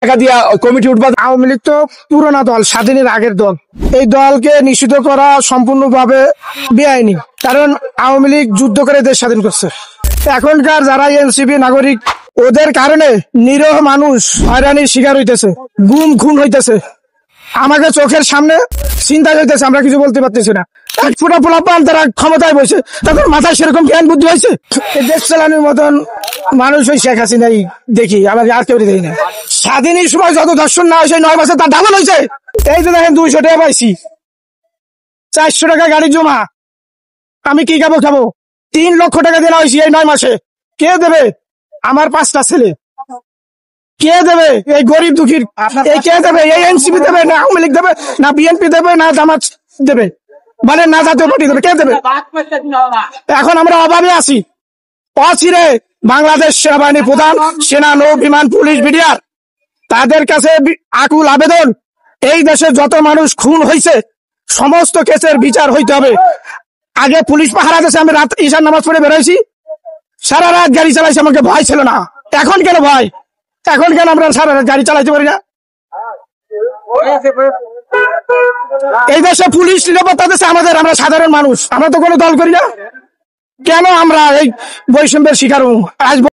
টাকা দিয়া কমিটি উঠবা। আওয়ামী লীগ তো পুরোনো দল, স্বাধীনের আগের দল। এই দলকে নিষিদ্ধ করা সম্পূর্ণভাবে বেআইনি, কারণ আওয়ামী লীগ যুদ্ধ করে দেশ স্বাধীন করছে। এখনকার যারা এনসিপি নাগরিক, ওদের কারণে নিরীহ মানুষ হয়রানির শিকার হইতেছে, গুম খুন হইতেছে, আমাকে চোখের সামনে চিন্তা হইতেছে, আমরা কিছু বলতে পারতেছি না। এক ফোটা পোলাপান তারা ক্ষমতায় বসে, তখন মাথায় সেরকম জ্ঞান বুদ্ধি হয়েছে? এই দেশ চালানোর মতন মানুষ ওই শেখ হাসিনাই দেখি, আমার আর কেউ দেখি না। স্বাধীনের সময় যত দর্শন না হয়েছে 9 মাসে তার ডাবল হয়েছে। এই যে দেখেন 200 টাকা পাইছি, 400 টাকা গাড়ি জমা, আমি কি খাবো? 3 লক্ষ টাকা দেওয়া হয়েছি এই 9 মাসে। কে দেবে? আমার 5টা ছেলে। কে দেবে? এই গরিব দুঃখীর এই কে দেবে? এই এনসিপি দেবে, না আওয়ামী লীগ দেবে, না বিএনপি দেবে, না জামাত দেবে, মানে না জাতীয় পার্টি দেবে? কে দেবে? এখন আমরা অভাবে আছি। অচিরে বাংলাদেশ সেনাবাহিনী প্রধান, সেনা, নৌ, বিমান, পুলিশ, বিডিআর, তাদের কাছে আকুল আবেদন, এই দেশে যত মানুষ খুন হয়েছে সমস্ত কেসের বিচার হইতে হবে। আগে পুলিশ পাহারা দিয়েছে, আমি রাত ঈশার নামাজ পড়ে বেরোইছি, সারা রাত গাড়ি চালাইছি, আমাকে ভয় ছিল না। এখন কেন ভয়? এখন কেন আমরা সারা রাত গাড়ি চালাইতে পারি না? এই দেশে পুলিশ নিরাপত্তা দিচ্ছে আমাদের, আমরা সাধারণ মানুষ, আমরা তো কোনো দল করি না। কেন আমরা এই বৈষম্যের শিকার হব? আজ